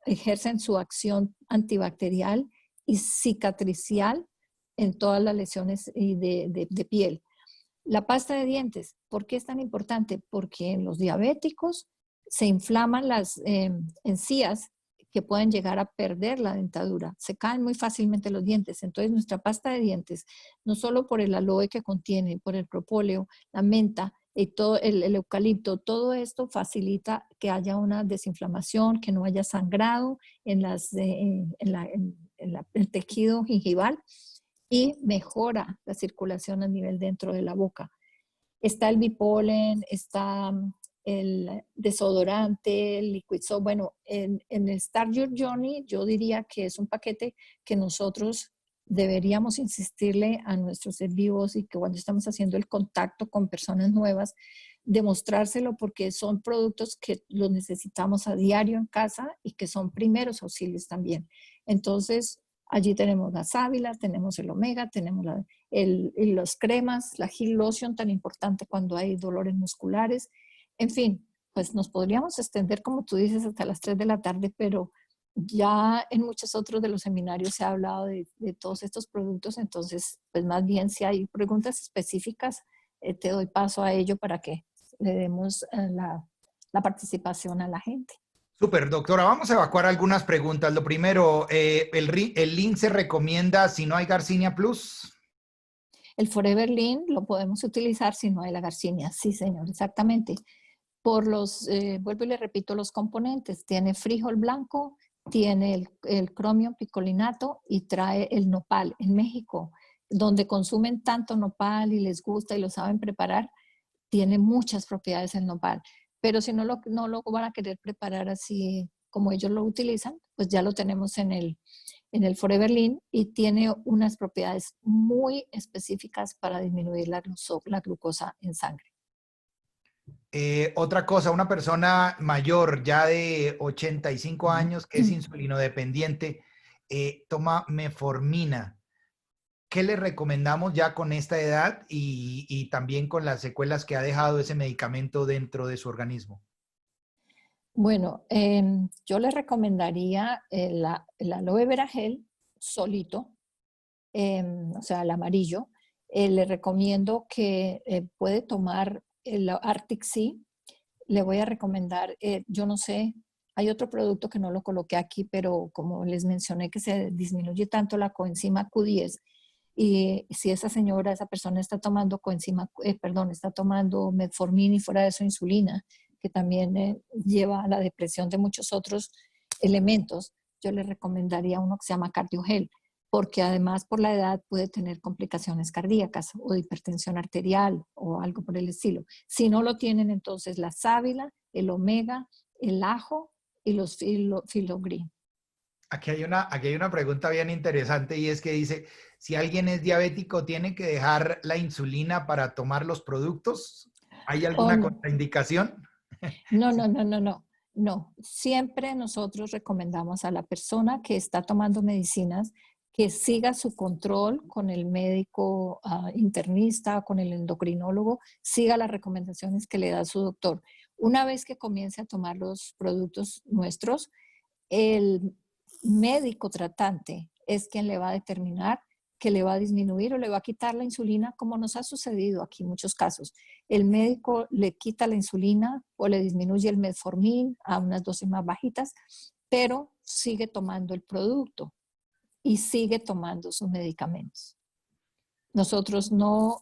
S1: ejercen su acción antibacterial y cicatricial en todas las lesiones de piel. La pasta de dientes, ¿por qué es tan importante? Porque en los diabéticos se inflaman las encías que pueden llegar a perder la dentadura. Se caen muy fácilmente los dientes. Entonces, nuestra pasta de dientes, no solo por el aloe que contiene, por el propóleo, la menta y todo el eucalipto, todo esto facilita que haya una desinflamación, que no haya sangrado en el tejido gingival y mejora la circulación a nivel dentro de la boca. Está el bipolen, está el desodorante, el liquid soap. Bueno, en el Start Your Journey yo diría que es un paquete que nosotros deberíamos insistirle a nuestros ser vivos y que cuando estamos haciendo el contacto con personas nuevas, demostrárselo porque son productos que los necesitamos a diario en casa y que son primeros auxilios también. Entonces, allí tenemos la sábila, tenemos el omega, tenemos los cremas, la Heal Lotion tan importante cuando hay dolores musculares. En fin, pues nos podríamos extender, como tú dices, hasta las 3 de la tarde, pero ya en muchos otros de los seminarios se ha hablado de todos estos productos, entonces, pues más bien si hay preguntas específicas, te doy paso a ello para que le demos la participación a la gente.
S2: Súper, doctora. Vamos a evacuar algunas preguntas. Lo primero, ¿el link se recomienda si no hay Garcinia Plus?
S1: El Forever Lean lo podemos utilizar si no hay la Garcinia. Sí, señor, exactamente. Vuelvo y le repito los componentes. Tiene frijol blanco, tiene el Chromium picolinato y trae el nopal. En México, donde consumen tanto nopal y les gusta y lo saben preparar, tiene muchas propiedades el nopal. Pero si no lo van a querer preparar así como ellos lo utilizan, pues ya lo tenemos en el Forever Lean y tiene unas propiedades muy específicas para disminuir la glucosa en sangre.
S2: Otra cosa, una persona mayor, ya de 85 años, que es insulinodependiente, toma metformina. ¿Qué le recomendamos ya con esta edad y también con las secuelas que ha dejado ese medicamento dentro de su organismo?
S1: Bueno, yo le recomendaría el aloe vera gel solito, o sea, el amarillo. Le recomiendo que puede tomar el Arctic Sea. Le voy a recomendar, yo no sé, hay otro producto que no lo coloqué aquí, pero como les mencioné que se disminuye tanto la coenzima Q10, y si esa persona está tomando está tomando metformina y fuera de eso insulina, que también lleva a la depresión de muchos otros elementos, yo le recomendaría uno que se llama CardioGel, porque además por la edad puede tener complicaciones cardíacas o de hipertensión arterial o algo por el estilo. Si no lo tienen, entonces la sábila, el omega, el ajo y los filogreen.
S2: Aquí hay una pregunta bien interesante y es que dice, si alguien es diabético, ¿tiene que dejar la insulina para tomar los productos? ¿Hay
S1: Oh,
S2: alguna
S1: no.
S2: contraindicación?
S1: No, no, no, no, no. No, siempre nosotros recomendamos a la persona que está tomando medicinas que siga su control con el médico internista, con el endocrinólogo, siga las recomendaciones que le da su doctor. Una vez que comience a tomar los productos nuestros, el médico tratante es quien le va a determinar que le va a disminuir o le va a quitar la insulina, como nos ha sucedido aquí en muchos casos. El médico le quita la insulina o le disminuye el metformin a unas dosis más bajitas, pero sigue tomando el producto y sigue tomando sus medicamentos. Nosotros no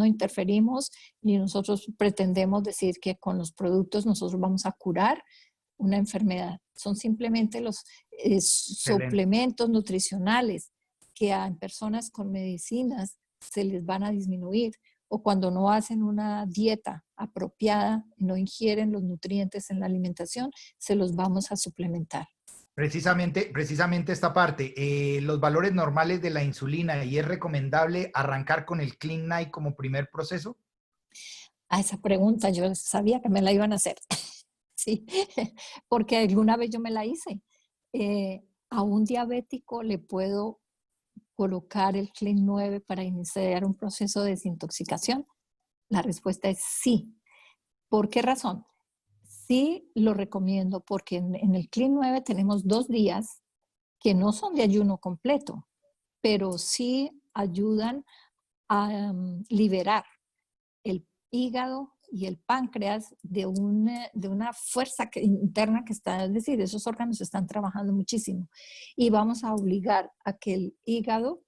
S1: interferimos ni nosotros pretendemos decir que con los productos nosotros vamos a curar una enfermedad. Son simplemente los suplementos nutricionales que a personas con medicinas se les van a disminuir o cuando no hacen una dieta apropiada, no ingieren los nutrientes en la alimentación, se los vamos a suplementar.
S2: Precisamente esta parte, los valores normales de la insulina y es recomendable arrancar con el Clean Night como primer proceso.
S1: A esa pregunta yo sabía que me la iban a hacer. Sí, porque alguna vez yo me la hice. A un diabético le puedo colocar el Clean 9 para iniciar un proceso de desintoxicación. La respuesta es sí. ¿Por qué razón? Sí lo recomiendo porque en el Clean 9 tenemos 2 días que no son de ayuno completo, pero sí ayudan a liberar el hígado y el páncreas de una fuerza interna que está, es decir, esos órganos están trabajando muchísimo. Y vamos a obligar a que el hígado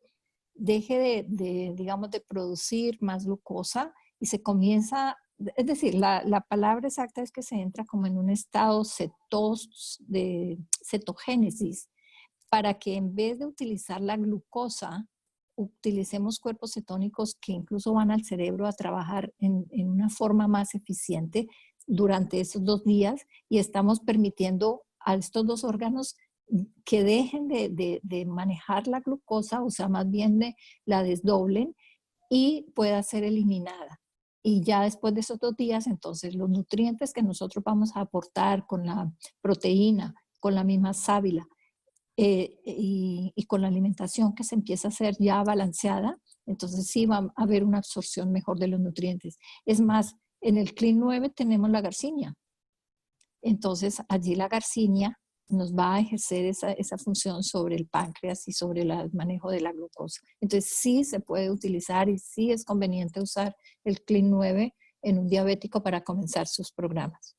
S1: deje digamos, de producir más glucosa y se comienza, es decir, la palabra exacta es que se entra como en un estado de cetogénesis, para que en vez de utilizar la glucosa, utilicemos cuerpos cetónicos que incluso van al cerebro a trabajar en una forma más eficiente durante esos 2 días y estamos permitiendo a estos 2 órganos que dejen de manejar la glucosa, o sea, más bien la desdoblen y pueda ser eliminada. Y ya después de esos 2 días, entonces los nutrientes que nosotros vamos a aportar con la proteína, con la misma sábila, y con la alimentación que se empieza a hacer ya balanceada, entonces sí va a haber una absorción mejor de los nutrientes. Es más, en el Clean 9 tenemos la garcinia. Entonces allí la garcinia nos va a ejercer esa función sobre el páncreas y sobre el manejo de la glucosa. Entonces sí se puede utilizar y sí es conveniente usar el Clean 9 en un diabético para comenzar sus programas.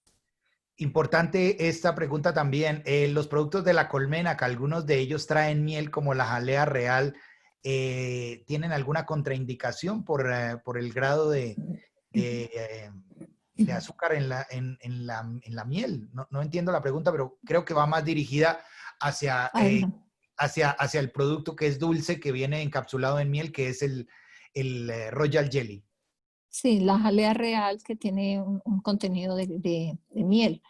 S2: Importante esta pregunta también. Los productos de la colmena, que algunos de ellos traen miel como la jalea real, ¿tienen alguna contraindicación por el grado de azúcar en la miel? No entiendo la pregunta, pero creo que va más dirigida hacia, hacia el producto que es dulce, que viene encapsulado en miel, que es el Royal Jelly.
S1: Sí, la jalea real que tiene un contenido de miel.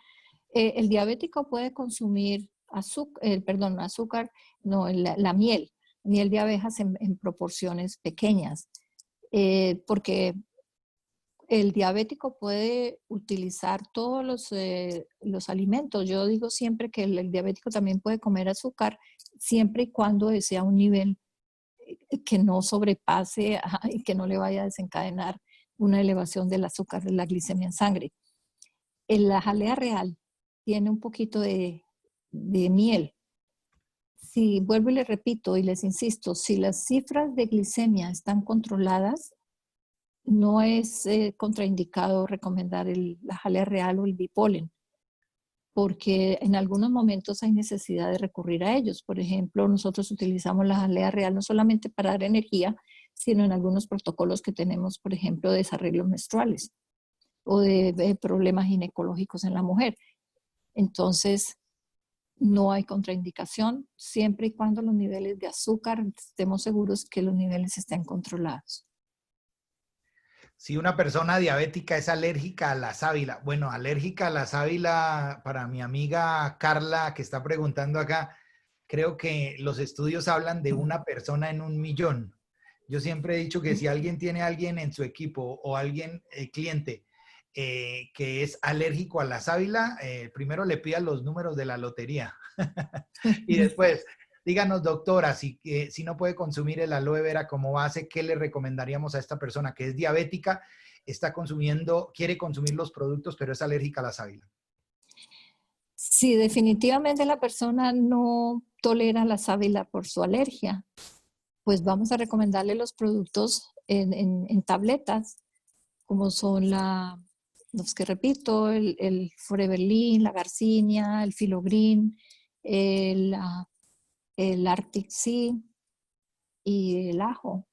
S1: El diabético puede consumir azúcar, no, la miel de abejas en proporciones pequeñas, porque el diabético puede utilizar todos los alimentos. Yo digo siempre que el diabético también puede comer azúcar siempre y cuando sea un nivel que no sobrepase y que no le vaya a desencadenar una elevación del azúcar, de la glicemia en sangre. La jalea real tiene un poquito de miel. Si vuelvo y les repito y les insisto, si las cifras de glicemia están controladas, no es contraindicado recomendar la jalea real o el bipolen, porque en algunos momentos hay necesidad de recurrir a ellos. Por ejemplo, nosotros utilizamos la jalea real no solamente para dar energía, sino en algunos protocolos que tenemos, por ejemplo, de desarreglos menstruales o de problemas ginecológicos en la mujer. Entonces, no hay contraindicación, siempre y cuando los niveles de azúcar estemos seguros que los niveles estén controlados.
S2: Si una persona diabética es alérgica a la sábila, bueno, alérgica a la sábila, para mi amiga Carla que está preguntando acá, creo que los estudios hablan de una persona en 1.000.000. Yo siempre he dicho que si alguien tiene a alguien en su equipo o alguien, cliente, que es alérgico a la sábila, primero le pida los números de la lotería. Y después, díganos, doctora, si no puede consumir el aloe vera como base, ¿qué le recomendaríamos a esta persona que es diabética, quiere consumir los productos, pero es alérgica a la sábila?
S1: Si definitivamente la persona no tolera la sábila por su alergia, pues vamos a recomendarle los productos en tabletas, como son los que repito, el Forever Lean, la Garcinia, el Filogreen, el Arctic Sea y el ajo,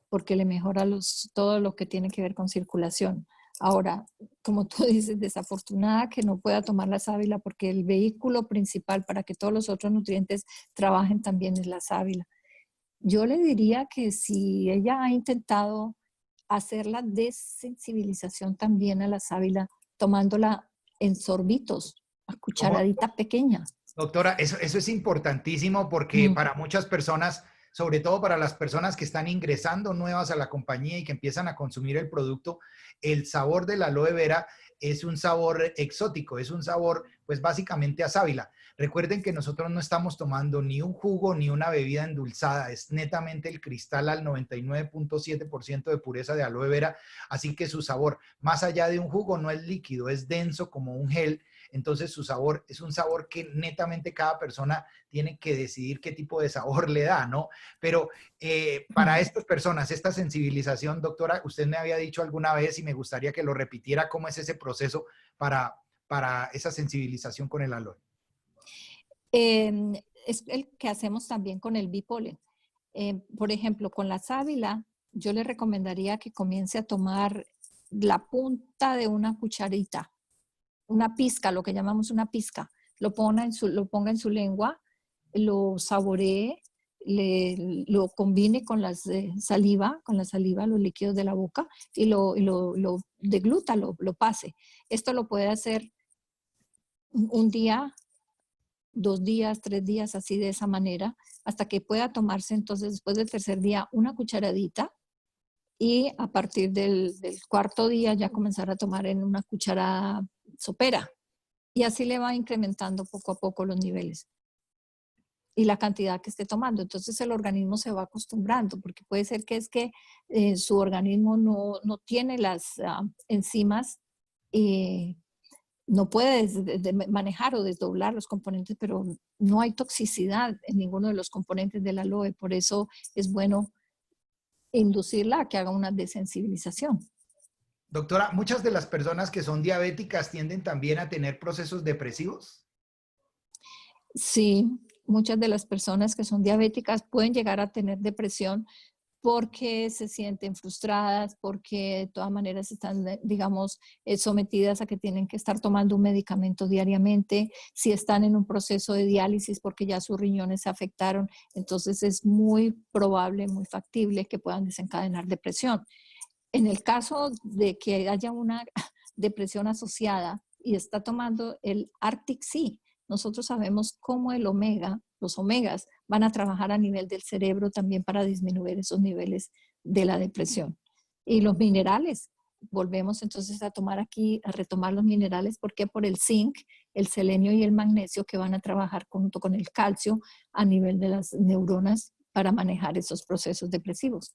S1: porque le mejora todo lo que tiene que ver con circulación. Ahora, como tú dices, desafortunada que no pueda tomar la sábila porque el vehículo principal para que todos los otros nutrientes trabajen también es la sábila. Yo le diría que si ella ha intentado hacer la desensibilización también a la sábila, tomándola en sorbitos, a
S2: ¿Cómo?
S1: cucharadita pequeña.
S2: Doctora, eso es importantísimo porque para muchas personas, sobre todo para las personas que están ingresando nuevas a la compañía y que empiezan a consumir el producto, el sabor del aloe vera es un sabor exótico, es un sabor pues básicamente a sábila. Recuerden que nosotros no estamos tomando ni un jugo ni una bebida endulzada, es netamente el cristal al 99.7% de pureza de aloe vera, así que su sabor, más allá de un jugo, no es líquido, es denso como un gel. Entonces su sabor es un sabor que netamente cada persona tiene que decidir qué tipo de sabor le da, ¿no? Pero para estas personas, esta sensibilización, doctora, usted me había dicho alguna vez y me gustaría que lo repitiera, ¿cómo es ese proceso para esa sensibilización con el aloe?
S1: Es el que hacemos también con el bipolen. Por ejemplo, con la sábila, yo le recomendaría que comience a tomar la punta de una cucharita, una pizca, lo que llamamos una pizca, lo ponga en su lengua, lo saboree, lo combine con la saliva, los líquidos de la boca y lo degluta, lo pase. Esto lo puede hacer un día, 2 días, 3 días, así de esa manera, hasta que pueda tomarse entonces después del tercer día una cucharadita y a partir del cuarto día ya comenzar a tomar en una cucharada sopera. Y así le va incrementando poco a poco los niveles y la cantidad que esté tomando. Entonces el organismo se va acostumbrando, porque puede ser que su organismo no tiene las enzimas y no puede manejar o desdoblar los componentes, pero no hay toxicidad en ninguno de los componentes del aloe. Por eso es bueno inducirla a que haga una desensibilización.
S2: Doctora, muchas de las personas que son diabéticas tienden también a tener procesos depresivos.
S1: Sí, muchas de las personas que son diabéticas pueden llegar a tener depresión porque se sienten frustradas, porque de todas maneras están, digamos, sometidas a que tienen que estar tomando un medicamento diariamente, si están en un proceso de diálisis porque ya sus riñones se afectaron, entonces es muy probable, muy factible que puedan desencadenar depresión. En el caso de que haya una depresión asociada y está tomando el Arctic Sea, nosotros sabemos cómo los omegas van a trabajar a nivel del cerebro también para disminuir esos niveles de la depresión. Y los minerales, volvemos entonces a retomar los minerales, porque por el zinc, el selenio y el magnesio que van a trabajar junto con el calcio a nivel de las neuronas para manejar esos procesos depresivos.